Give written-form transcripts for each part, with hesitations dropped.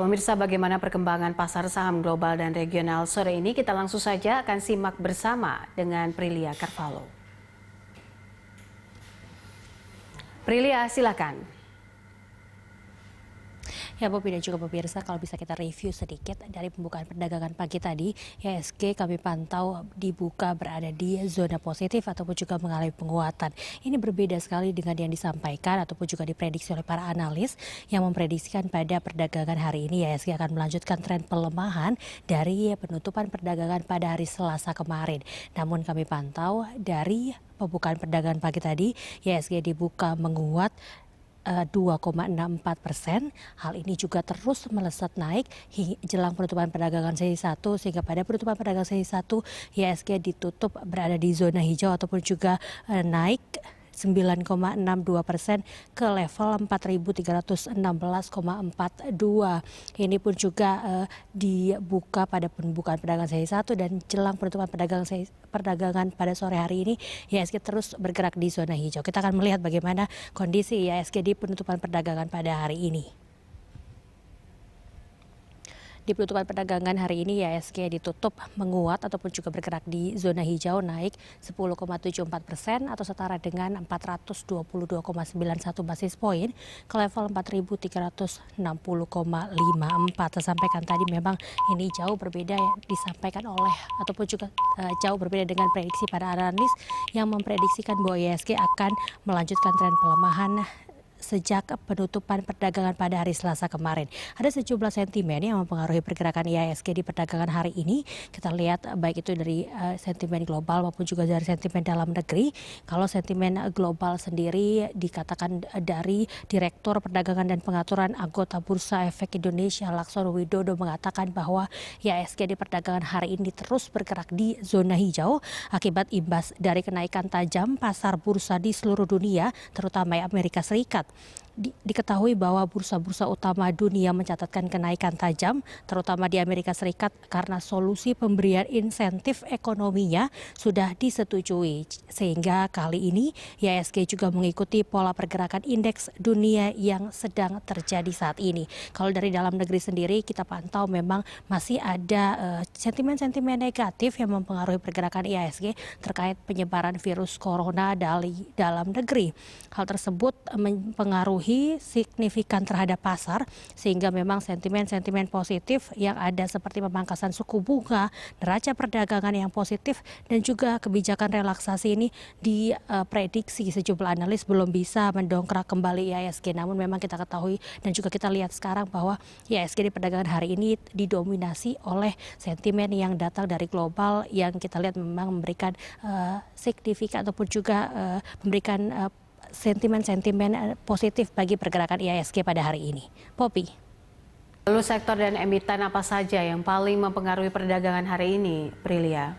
pemirsa, bagaimana perkembangan pasar saham global dan regional sore ini? Kita langsung saja akan simak bersama dengan Prilia Carvalho. Prilia, silakan. Ya, Bobi dan juga pemirsa, kalau bisa kita review sedikit dari pembukaan perdagangan pagi tadi, IHSG kami pantau dibuka berada di zona positif ataupun juga mengalami penguatan. Ini berbeda sekali dengan yang disampaikan ataupun juga diprediksi oleh para analis yang memprediksikan pada perdagangan hari ini IHSG akan melanjutkan tren pelemahan dari penutupan perdagangan pada hari Selasa kemarin. Namun kami pantau dari pembukaan perdagangan pagi tadi, IHSG dibuka menguat 2,64%. Hal ini juga terus melesat naik hingga jelang penutupan perdagangan sesi 1, sehingga pada penutupan perdagangan sesi 1 IHSG ditutup berada di zona hijau ataupun juga naik 9,62% ke level 4.316,42. Ini pun juga dibuka pada pembukaan perdagangan sesi 1 dan jelang penutupan perdagangan pada sore hari ini IHSG terus bergerak di zona hijau. Kita akan melihat bagaimana kondisi IHSG di penutupan perdagangan pada hari ini. Di penutupan perdagangan hari ini IHSG ditutup menguat ataupun juga bergerak di zona hijau naik 10,74% atau setara dengan 422,91 basis poin ke level 4.360,54. Saya sampaikan tadi memang ini jauh berbeda yang disampaikan oleh ataupun juga jauh berbeda dengan prediksi para analis yang memprediksikan bahwa IHSG akan melanjutkan tren pelemahan sejak penutupan perdagangan pada hari Selasa kemarin. Ada sejumlah sentimen yang mempengaruhi pergerakan IHSG di perdagangan hari ini. Kita lihat baik itu dari sentimen global maupun juga dari sentimen dalam negeri. Kalau sentimen global sendiri dikatakan dari Direktur Perdagangan dan Pengaturan Anggota Bursa Efek Indonesia Laksono Widodo mengatakan bahwa IHSG di perdagangan hari ini terus bergerak di zona hijau akibat imbas dari kenaikan tajam pasar bursa di seluruh dunia, terutama Amerika Serikat. Diketahui bahwa bursa-bursa utama dunia mencatatkan kenaikan tajam, terutama di Amerika Serikat karena solusi pemberian insentif ekonominya sudah disetujui. Sehingga kali ini IHSG juga mengikuti pola pergerakan indeks dunia yang sedang terjadi saat ini. Kalau dari dalam negeri sendiri kita pantau memang masih ada sentimen-sentimen negatif yang mempengaruhi pergerakan IHSG terkait penyebaran virus corona dari dalam negeri. Hal tersebut mempengaruhi signifikan terhadap pasar sehingga memang sentimen-sentimen positif yang ada seperti pemangkasan suku bunga, neraca perdagangan yang positif dan juga kebijakan relaksasi ini diprediksi sejumlah analis belum bisa mendongkrak kembali IHSG. Namun memang kita ketahui dan juga kita lihat sekarang bahwa IHSG di perdagangan hari ini didominasi oleh sentimen yang datang dari global yang kita lihat memang memberikan signifikan ataupun juga memberikan sentimen-sentimen positif bagi pergerakan IHSG pada hari ini. Poppy. Lalu sektor dan emiten apa saja yang paling mempengaruhi perdagangan hari ini, Prilia?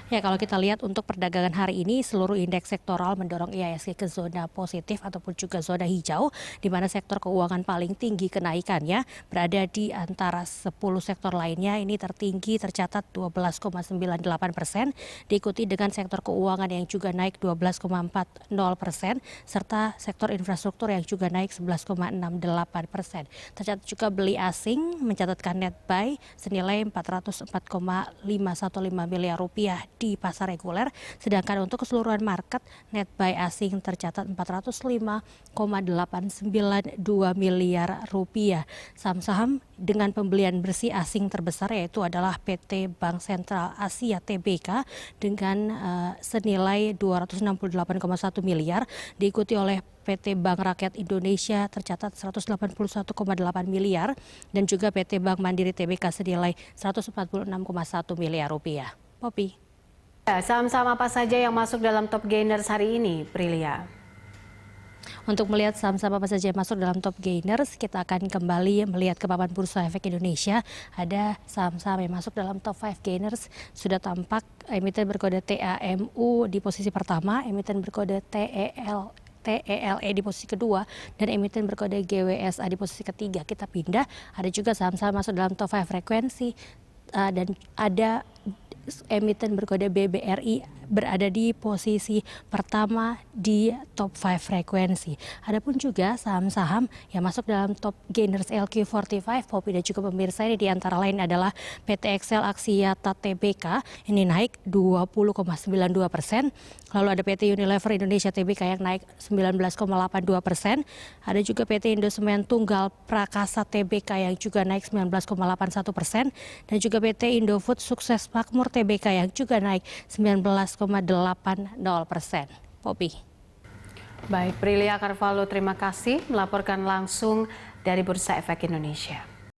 Ya, kalau kita lihat untuk perdagangan hari ini seluruh indeks sektoral mendorong IHSG ke zona positif ataupun juga zona hijau, di mana sektor keuangan paling tinggi kenaikannya berada di antara 10 sektor lainnya. Ini tertinggi tercatat 12,98%, diikuti dengan sektor keuangan yang juga naik 12,40%, serta sektor infrastruktur yang juga naik 11,68%. Tercatat juga beli asing mencatatkan net buy senilai 404,515 miliar rupiah di pasar reguler, sedangkan untuk keseluruhan market net buy asing tercatat 405,892 miliar rupiah. Saham-saham dengan pembelian bersih asing terbesar yaitu adalah PT Bank Sentral Asia Tbk dengan senilai 268,1 miliar, diikuti oleh PT Bank Rakyat Indonesia tercatat 181,8 miliar dan juga PT Bank Mandiri Tbk senilai 146,1 miliar rupiah. Poppy. Saham-saham apa saja yang masuk dalam top gainers hari ini, Prilia? Untuk melihat saham-saham apa saja yang masuk dalam top gainers, kita akan kembali melihat ke papan Bursa Efek Indonesia. Ada saham-saham yang masuk dalam top 5 gainers. Sudah tampak emiten berkode TAMU di posisi pertama, emiten berkode TELE di posisi kedua, dan emiten berkode GWSA di posisi ketiga. Kita pindah, ada juga saham-saham masuk dalam top 5 frekuensi dan ada emiten berkode BBRI berada di posisi pertama di top 5 frekuensi. Adapun juga saham-saham yang masuk dalam top gainers LQ45, Poppy dan juga pemirsa, ini di antara lain adalah PT Excel Aksiata Tbk, ini naik 20,92%. Lalu ada PT Unilever Indonesia Tbk yang naik 19,82%. Ada juga PT Indosemen Tunggal Prakasa Tbk yang juga naik 19,81%. Dan juga PT Indofood Sukses Makmur Tbk yang juga naik 19,80%. Poppy. Baik, Prilia Carvalho, terima kasih melaporkan langsung dari Bursa Efek Indonesia.